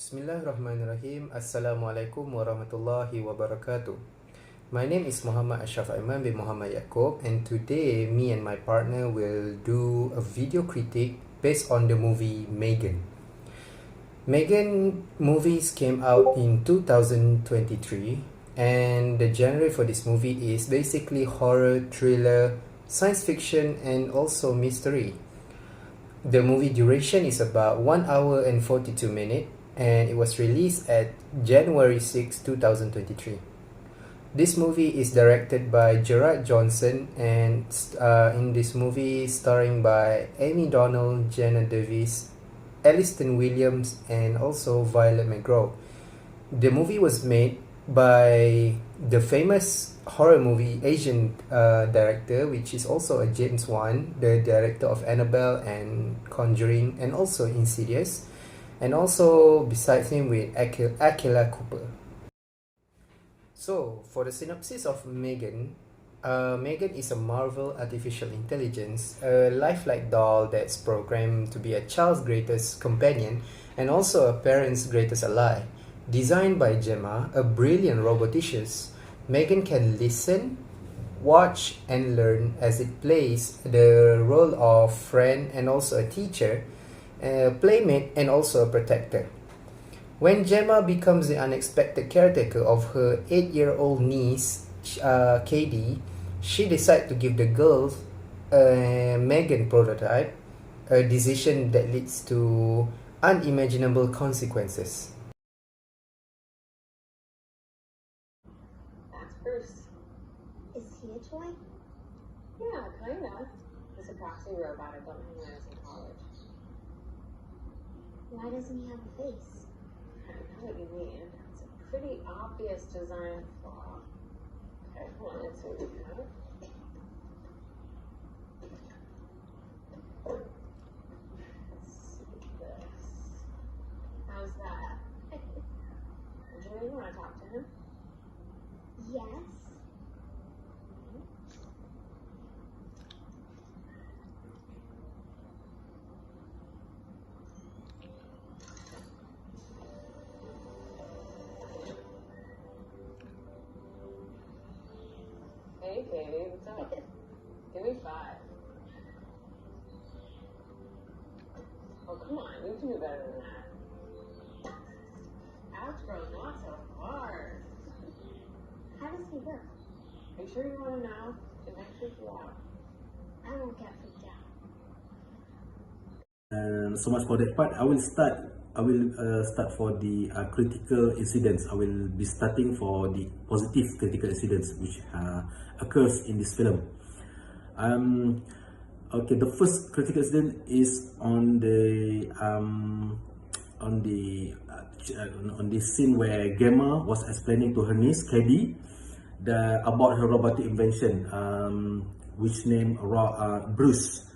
Bismillahirrahmanirrahim. Assalamualaikum warahmatullahi wabarakatuh. My name is Muhammad Asyraf Aiman bin Muhammad Yaakub, and today me and my partner will do a video critique based on the movie M3gan. M3gan movies came out in 2023, and the genre for this movie is basically horror, thriller, science fiction, and also mystery. The movie duration is about 1 hour and 42 minutes, and it was released at January 6, 2023. This movie is directed by Gerard Johnson, and in this movie starring by Amy Donald, Jenna Davis, Alliston Williams, and also Violet McGraw. The movie was made by the famous horror movie Asian director, which is also a James Wan, the director of Annabelle and Conjuring, and also Insidious, and also besides him with Akila Cooper. So, for the synopsis of M3gan, M3gan is a Marvel artificial intelligence, a lifelike doll that's programmed to be a child's greatest companion and also a parent's greatest ally. Designed by Gemma, a brilliant robotician, M3gan can listen, watch, and learn as it plays the role of friend and also a teacher, a playmate, and also a protector. When Gemma becomes the unexpected caretaker of her 8-year-old niece, KD, she decides to give the girl a M3gan prototype, a decision that leads to unimaginable consequences. Bruce. Is he a toy? Yeah, kinda. He's a proxy robot I built him when I was in college. Why doesn't he have a face? I know what you mean. It's a pretty obvious design flaw. Okay, hold on, let's see what we have. Let's see this. How's that? Jimmy, you want to talk to him? Yes. Hey, Katie, what's up? Give me 5. Oh, come on, you can do better than that. Astro, not so hard. How does he work? Are you sure you want to know? It might freak you out. I won't get freaked out. So much for that part. I will start for the critical incidents. I will be starting for the positive critical incidents which occurs in this film. Okay, the first critical incident is on the scene where Gemma was explaining to her niece Katie about her robotic invention, which named Bruce.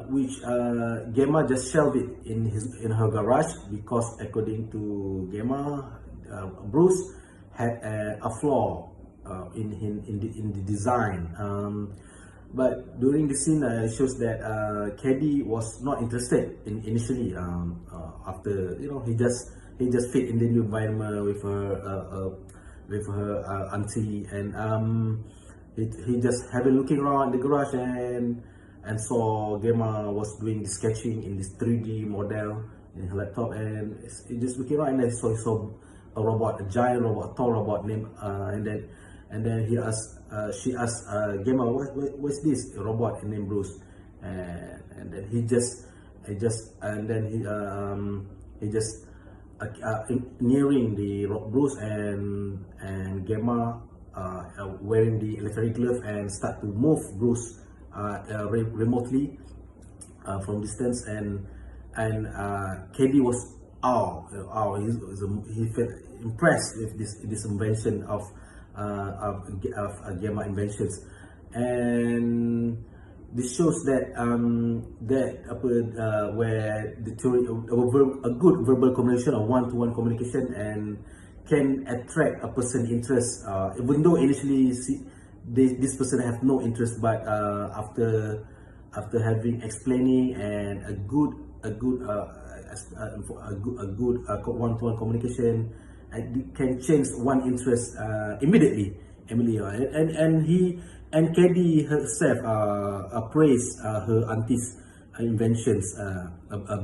Which Gemma just shelved it in her garage because, according to Gemma, Bruce had a flaw in the design. But during the scene, it shows that Katie was not interested initially. After he just fit in the new environment with her auntie, and he just had been looking around the garage and saw Gemma was doing the sketching in this 3D model in her laptop, and he just looking around, and then he saw a robot, a giant robot, a tall robot named, and then she asked Gemma, what's this? A robot named Bruce, and then he just nearing the Bruce and Gemma wearing the electronic glove and start to move Bruce remotely from distance, and Katie was he felt impressed with this invention of Gemma inventions, and this shows that where the theory a good verbal communication or one-to-one communication and can attract a person's interest, even though initially this person have no interest, but after having explaining and a good a good one-to-one communication, can change one interest immediately. And Katie herself praised her auntie's inventions,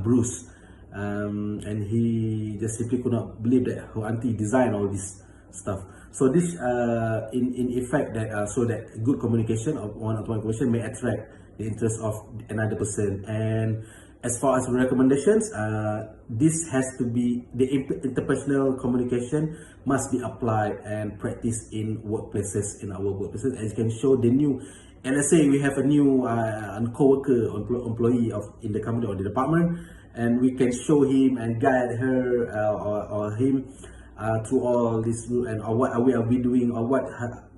Bruce, and he just simply could not believe that her auntie designed all this stuff. So this, in effect, that so that good communication of one-to-one communication may attract the interest of another person. And as far as recommendations, this has to be, the interpersonal communication must be applied and practiced in workplaces, in our workplaces. As you can show the new, and let's say we have a new co-worker, employee in the company or the department, and we can show him and guide her or him through all this, and what are we doing, or what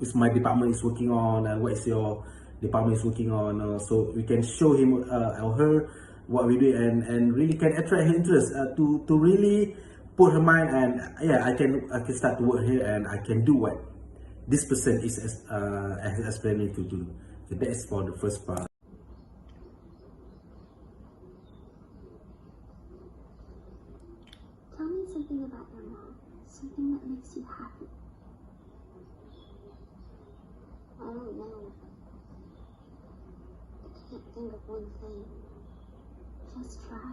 is my department is working on, and what is your department is working on. So we can show him or her what we do, and really can attract her interest to really put her mind, and yeah, I can start to work here, and I can do what this person is explaining to do. So that is for the first part. Tell me something about your mom. Something that makes you happy. I don't know. I can't think of one thing. Just try.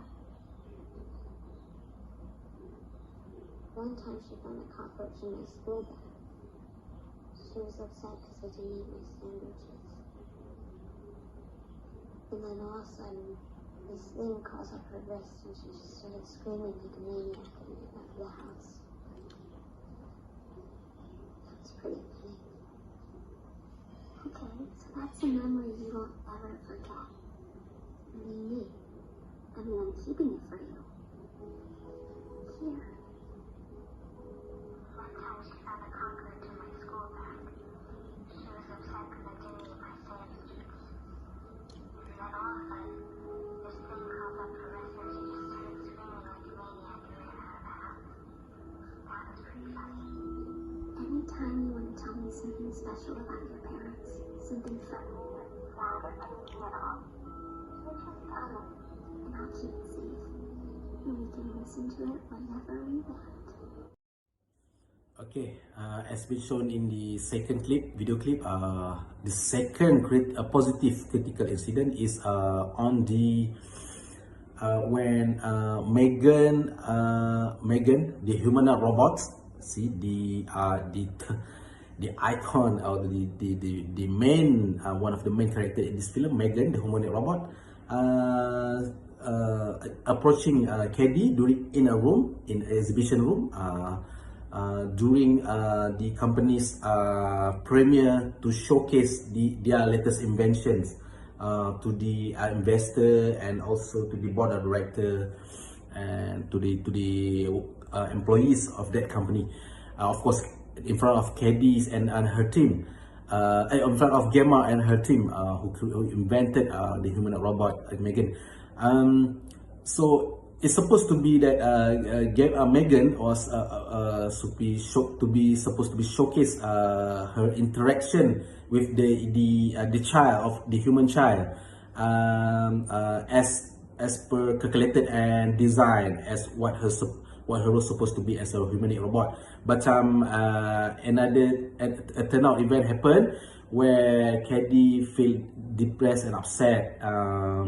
One time she found a cockroach in my school bag. She was upset because I didn't eat my sandwiches. And then all of a sudden, this thing crawls up her wrist and she just started screaming like a maniac and ran out of the house. That's pretty funny. Okay, so that's a memory you won't ever forget. What do you mean? I mean, I'm keeping it for you. Here. One time she found a cockroach in my school bag. She was upset because I didn't eat my sandwiches. And then all of a sudden, this thing crawled up her wrist and she just started screaming like a maniac and ran out of the house. That was pretty funny. Anytime you want to tell me something special about your parents, something funny or sad or anything at all, you just tell me. And I'll keep it safe. And we can listen to it whenever we want. Okay, as been shown in the second video clip, the second positive critical incident is on the when M3gan, the humanoid robot, see the icon or the main one of the main character in this film, M3gan, the humanoid robot, approaching Katie in a room, in an exhibition room, during the company's premiere to showcase their latest inventions to the investor and also to the board of director and to the employees of that company. Of course, in front of Katie and her team. In front of Gemma and her team who invented the humanoid robot, M3gan. So it's supposed to be that M3gan was supposed to be showcase her interaction with the child of the human child, as per calculated and designed as what her was supposed to be as a humanoid robot. But another turnout event happened where Katie feel depressed and upset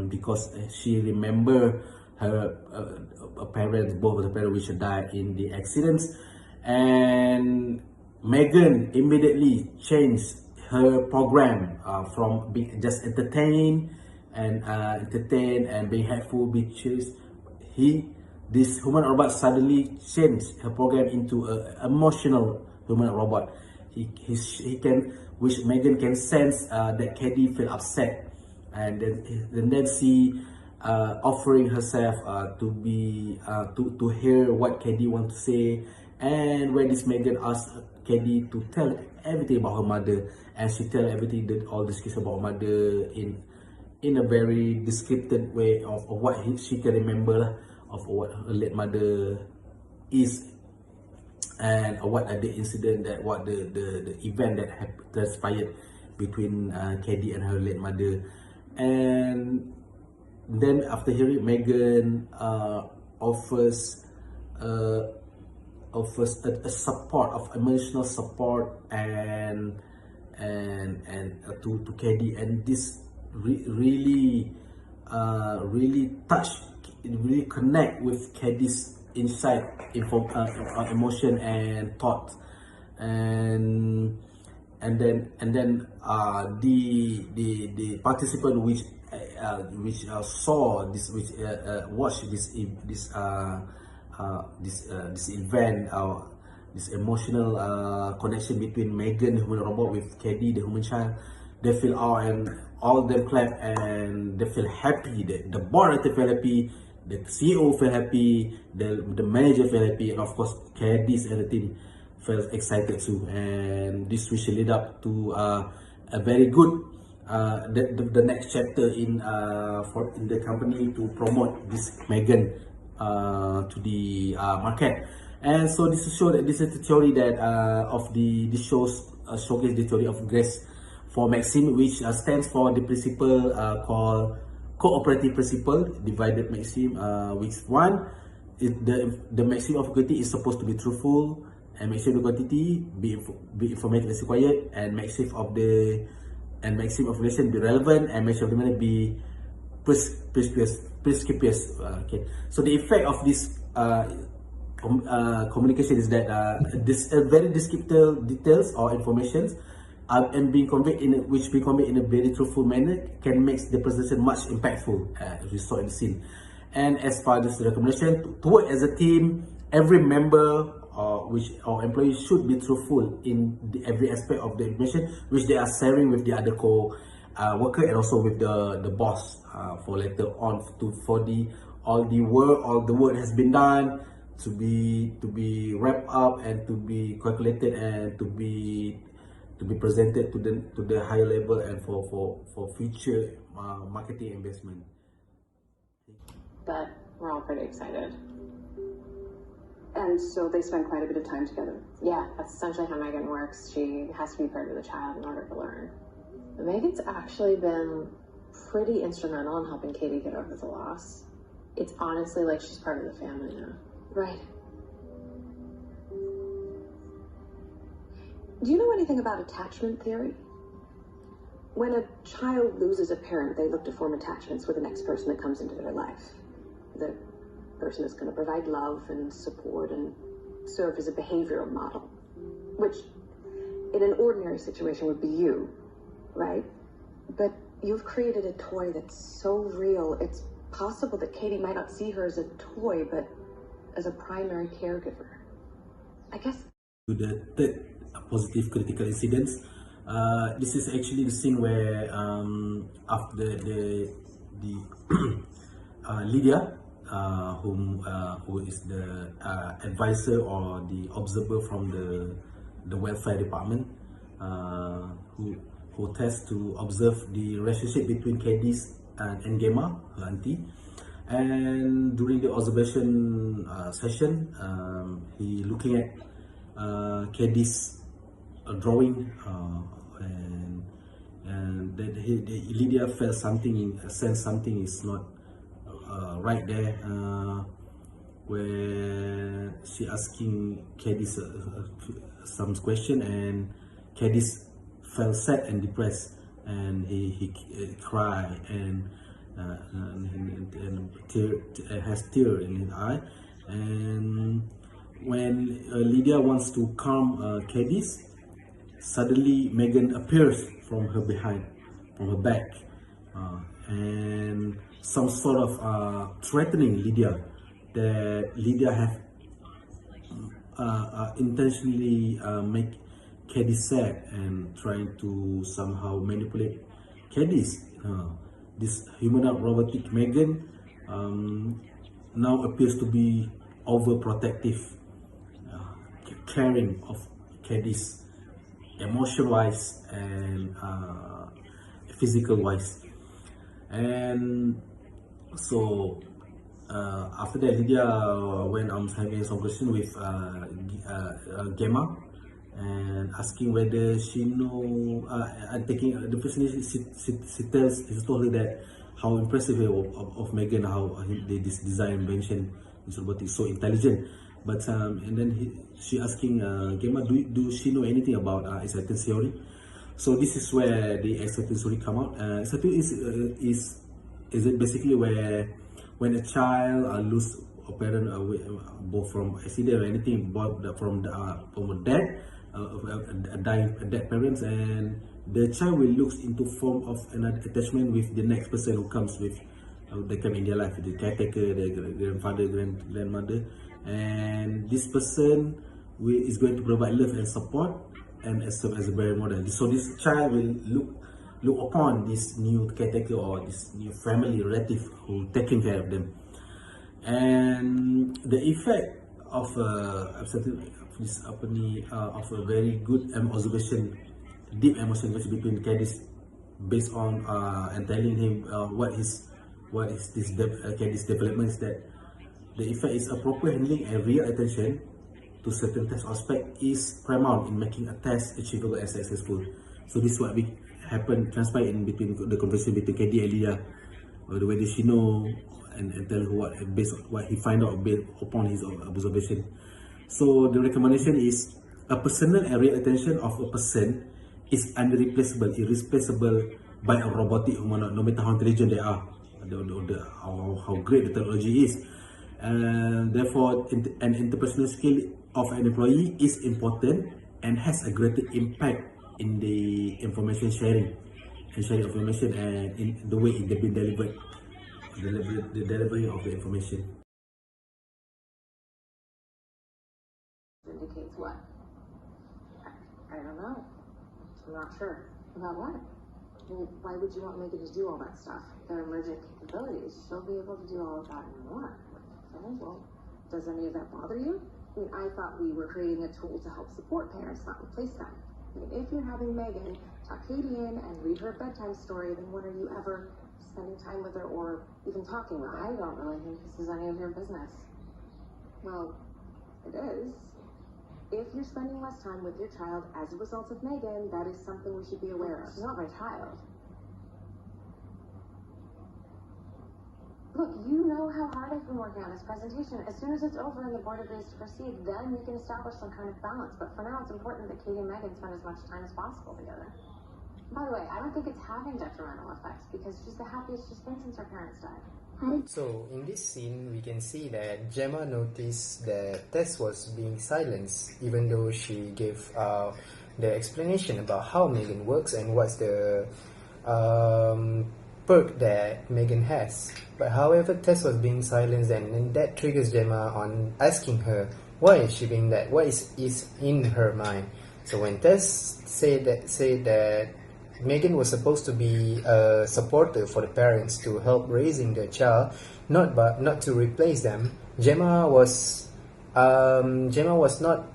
because she remember her parents, both of the parents which died in the accidents, and M3gan immediately changed her program from being just entertained and being helpful, because this human robot suddenly changed her program into an emotional human robot. He can, which M3gan can sense that Katie feel upset, and then she offering herself to hear what Katie want to say, and when this M3gan asked Katie to tell everything about her mother, and she tell everything, all the skills about her mother in a very descriptive way of what she can remember of what her late mother is, and what are the incident that what the event that transpired between Katie and her late mother. And then after hearing, M3gan offers a support of emotional support and to KD, and this really touch, really connect with KD's insight, emotion and thought, and then the participant which saw this, which watched this event, this emotional connection between M3gan, the human robot, with KD, the human child, they feel awe, and all of them clap and they feel happy. The board feel happy, the CEO feel happy, the manager feel happy, and of course KD's and the team felt excited too. And this which lead up to a very good the next chapter in the company to promote this M3gan to the market. And so this is the theory that of the shows showcase the theory of grace for Maxim, which stands for the principle called cooperative principle, divided Maxim, which one is the maxim of equity is supposed to be truthful, and maxim of quantity be informative and required, and maxim of relation be relevant, and maxim of the money be prescriptious. Okay, so the effect of this communication is that this very descriptive details or informations and being conveyed in a very truthful manner can make the presentation much impactful, as we saw in the scene. And as far as the recommendation to work as a team, every member or employee should be truthful in every aspect of the information which they are sharing with the other worker and also with the boss, for later on all the work has been done to be wrapped up and to be calculated and to be presented to the higher level and for future marketing investment. But we're all pretty excited. And so they spend quite a bit of time together. Yeah, that's essentially how M3gan works. She has to be part of the child in order to learn. M3gan's actually been pretty instrumental in helping Katie get over the loss. It's honestly like she's part of the family now. Right. Do you know anything about attachment theory? When a child loses a parent, they look to form attachments with the next person that comes into their life. The person is going to provide love and support and serve as a behavioral model, which in an ordinary situation would be you, right? But you've created a toy that's so real, it's possible that Katie might not see her as a toy, but as a primary caregiver. I guess. To the third positive critical incidents, this is actually the scene where after the Lydia, who is the advisor or the observer from the welfare department, who tends to observe the relationship between Kadis and Gemma, her auntie. And during the observation session, he looking at Kadis drawing, and that Lydia felt sensed something is not right there, where she asking Kadis some question, and Kadis felt sad and depressed, and he cried and has tear in his eye. And when Lydia wants to calm Kadis, suddenly M3gan appears from her behind, from her back, and some sort of threatening Lydia, that Lydia have intentionally make Kadis sad and trying to somehow manipulate Kadis. This humanoid robotic M3gan now appears to be overprotective, caring of Kadis, emotion-wise and physical-wise. And so after that, Lydia went on having some question with Gemma and asking whether she know, taking the person she told her that how impressive of M3gan, how this design invention this robot is so intelligent. But and then she asking Gemma, do she know anything about acceptance theory? So this is where the acceptance theory come out. Acceptance is it basically where when a child lose a parent both from accident or anything, both from a death, a dead parents, and the child will look into form of another attachment with the next person who comes with they come in their life, the caretaker, the grandfather, grandmother, and this person is going to provide love and support and serve as a bare model. So this child will look upon this new caretaker or this new family relative who taking care of them. And the effect of this of a very good observation, deep emotion between Cadis, based on and telling him what is this Cadis development, is that the effect is a proper handling and real attention to certain test aspect is paramount in making a test achievable and successful. So this is what transpired in between the conversation between Kedi and Leah, or the way that she know and tell her what based on what he find out based upon his observation. So the recommendation is a personal and real attention of a person is irreplaceable by a robotic humanoid, no matter how intelligent they are, how great the technology is. And therefore, an interpersonal skill of an employee is important and has a greater impact in the information sharing information and in the way it been delivered, the delivery of the information. Indicates what? I don't know. I'm not sure. About what? Well, why would you want Megan to do all that stuff? Their emergent capabilities. She'll be able to do all of that and more. Okay, well, does any of that bother you? I mean, I thought we were creating a tool to help support parents, not replace them. I mean, if you're having Megan tuck Katie in and read her a bedtime story, then when are you ever spending time with her or even talking with her? I don't really think this is any of your business. Well, it is. If you're spending less time with your child as a result of Megan, that is something we should be aware of. She's not my child. Look, you know how hard I've been working on this presentation. As soon as it's over and the board agrees to proceed, then we can establish some kind of balance. But for now, it's important that Katie and Megan spend as much time as possible together. By the way, I don't think it's having detrimental effects because she's the happiest she's been since her parents died. So in this scene, we can see that Gemma noticed that Tess was being silenced, even though she gave the explanation about how Megan works and what's the perk that Megan has. But however, Tess was being silenced, and that triggers Gemma on asking her why is she being that, what is in her mind. So when Tess said that Megan was supposed to be a supporter for the parents to help raising their child, not to replace them, Gemma was not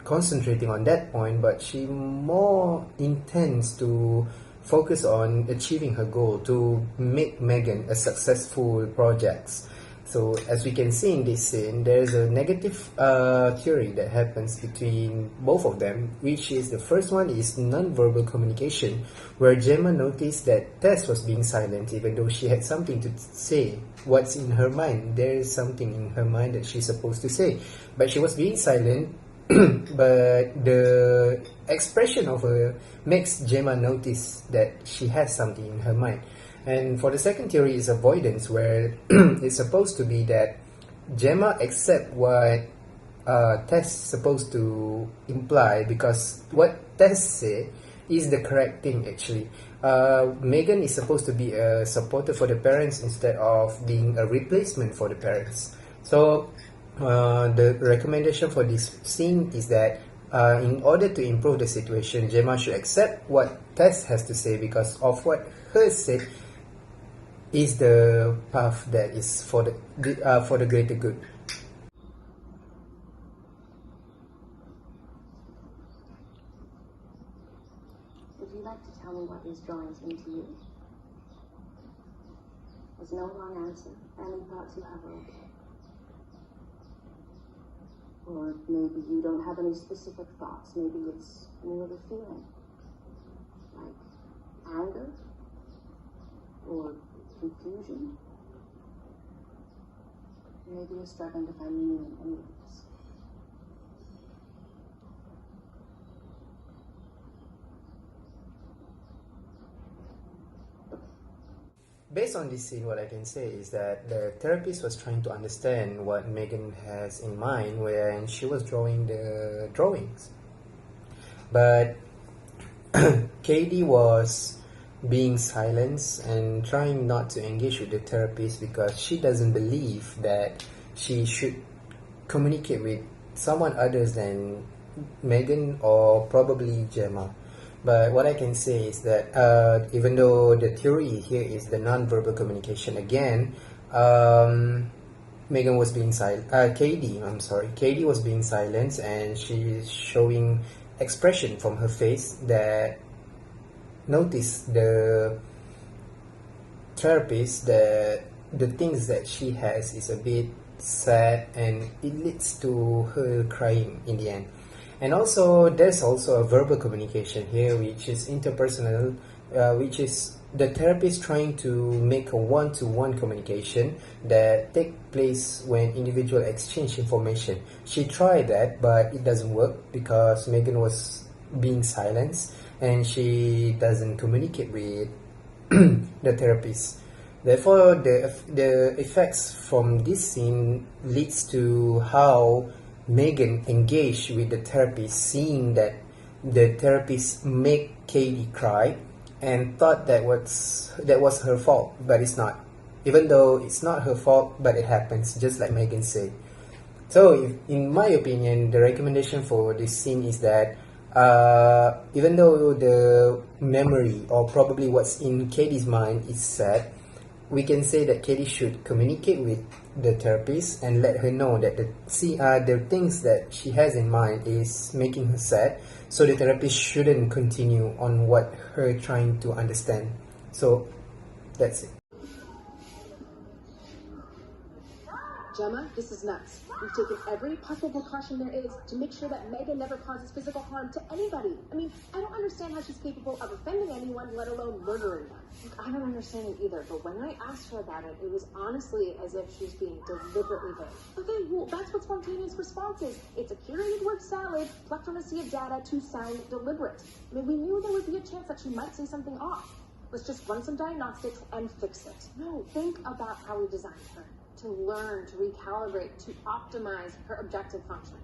concentrating on that point, but she more intends to focus on achieving her goal to make Megan a successful project. So as we can see in this scene, there's a negative theory that happens between both of them, which is the first one is non-verbal communication, where Gemma noticed that Tess was being silent even though she had something to say. What's in her mind? There is something in her mind that she's supposed to say, but she was being silent. But the expression of her makes Gemma notice that she has something in her mind. And for the second theory is avoidance, where it's supposed to be that Gemma accept what Tess supposed to imply, because what Tess said is the correct thing actually. Megan is supposed to be a supporter for the parents instead of being a replacement for the parents. So the recommendation for this scene is that in order to improve the situation, Gemma should accept what Tess has to say, because of what her said is the path that is for the greater good. Would you like to tell me what these drawings mean to you? There's no wrong answer. Any thoughts you have are okay. Or maybe you don't have any specific thoughts. Maybe it's more the feeling. Like anger? Or confusion? Maybe you're struggling to find meaning in any of this. Based on this scene, what I can say is that the therapist was trying to understand what Megan has in mind when she was drawing the drawings. But Katie was being silent and trying not to engage with the therapist because she doesn't believe that she should communicate with someone other than Megan or probably Gemma. But what I can say is that even though the theory here is the non-verbal communication again, Megan was being silent. Katie was being silent, and she's showing expression from her face that notice the therapist that the things that she has is a bit sad, and it leads to her crying in the end. And also there's also a verbal communication here, which is interpersonal, which is the therapist trying to make a one-to-one communication that take place when individual exchange information. She tried that, but it doesn't work because Megan was being silenced and she doesn't communicate with the therapist. Therefore, the effects from this scene leads to how Megan engaged with the therapist, seeing that the therapist make Katie cry, and thought that was her fault, but it's not. Even though it's not her fault, but it happens, just like Megan said. So, in my opinion, the recommendation for this scene is that even though the memory or probably what's in Katie's mind is sad, we can say that Katie should communicate with the therapist and let her know that the things that she has in mind is making her sad, so the therapist shouldn't continue on what her trying to understand. So that's it. Gemma, this is nuts. We've taken every possible precaution there is to make sure that Megan never causes physical harm to anybody. I mean, I don't understand how she's capable of offending anyone, let alone murdering them. Look, I don't understand it either, but when I asked her about it, it was honestly as if she was being deliberately vague. Okay, well, that's what spontaneous response is. It's a curated word salad plucked from a sea of data to sound deliberate. I mean, we knew there would be a chance that she might say something off. Let's just run some diagnostics and fix it. No, think about how we designed her. To learn, to recalibrate, to optimize her objective function,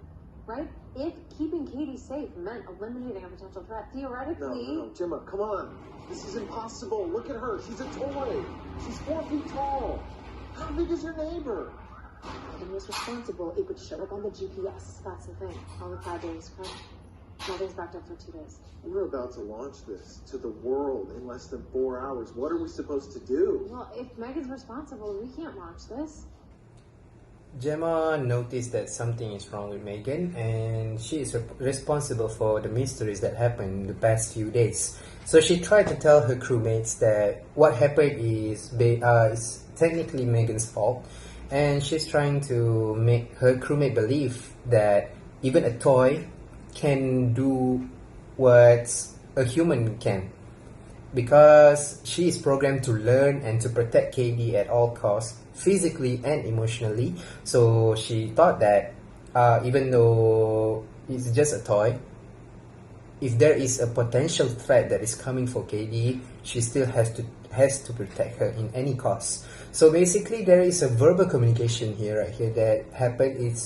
right? If keeping Katie safe meant eliminating a potential threat, theoretically... No, Gemma, come on. This is impossible. Look at her. She's a toy. She's 4 feet tall. How big is your neighbor? Megan was responsible. It would show up on the GPS. That's the thing. All the 5 days, correct? Nothing's backed up for 2 days. We're about to launch this to the world in less than 4 hours. What are we supposed to do? Well, if Megan's responsible, we can't launch this. Gemma noticed that something is wrong with Megan, and she is responsible for the mysteries that happened in the past few days. So she tried to tell her crewmates that what happened is technically Megan's fault, and she's trying to make her crewmate believe that even a toy can do what a human can, because she is programmed to learn and to protect Katie at all costs, physically and emotionally. So she thought that even though it's just a toy, if there is a potential threat that is coming for Katie, she still has to protect her in any cost. So basically, there is a verbal communication here, right here, that happened. It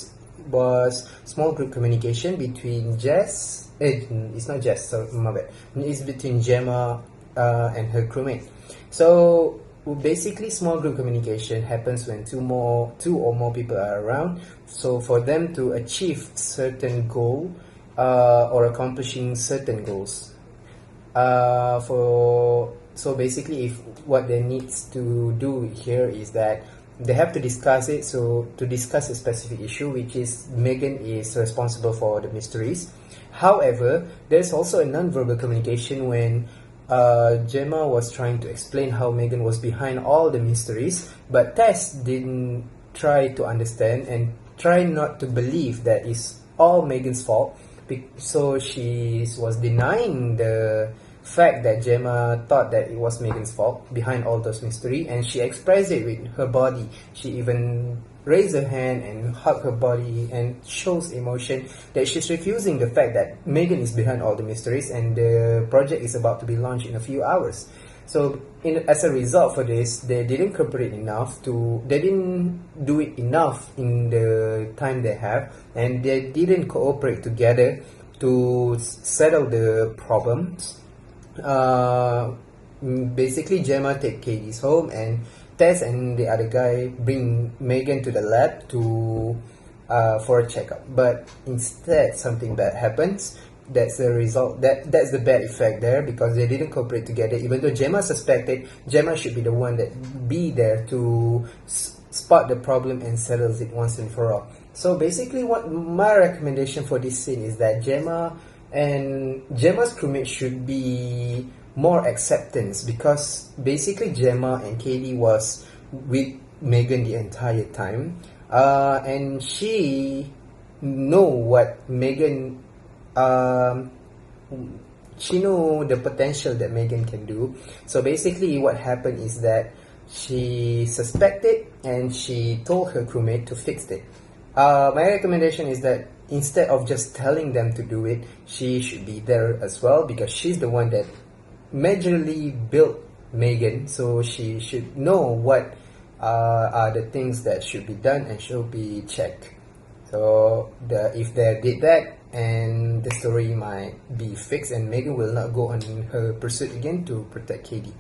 was small group communication between Jess. It's not Jess, so my bad. It's between Gemma and her crewmate. So basically, small group communication happens when two or more people are around. So for them to achieve certain goal or accomplishing certain goals. So basically, if what they need to do here is that they have to discuss it. So to discuss a specific issue, which is Megan is responsible for the mysteries. However, there's also a non-verbal communication when Gemma was trying to explain how Megan was behind all the mysteries, but Tess didn't try to understand and try not to believe that it's all Megan's fault. So she was denying the fact that Gemma thought that it was Megan's fault behind all those mystery, and she expressed it with her body. She even raised her hand and hugged her body and shows emotion that she's refusing the fact that Megan is behind all the mysteries and the project is about to be launched in a few hours. So as a result for this, they didn't cooperate enough they didn't do it enough in the time they have, and they didn't cooperate together to settle the problems. Basically, Gemma take Katie's home, and Tess and the other guy bring Megan to the lab for a checkup. But instead, something bad happens. That's the result. That's the bad effect there, because they didn't cooperate together. Even though Gemma suspected, Gemma should be the one that be there to spot the problem and settles it once and for all. So basically, what my recommendation for this scene is that Gemma's crewmate should be more acceptance, because basically Gemma and Katie was with Megan the entire time, and she know what Megan. She know the potential that Megan can do. So basically what happened is that she suspected and she told her crewmate to fix it. My recommendation is that instead of just telling them to do it, she should be there as well, because she's the one that majorly built Megan, so she should know what are the things that should be done and should be checked. So if they did that, and the story might be fixed, and Megan will not go on her pursuit again to protect Katie.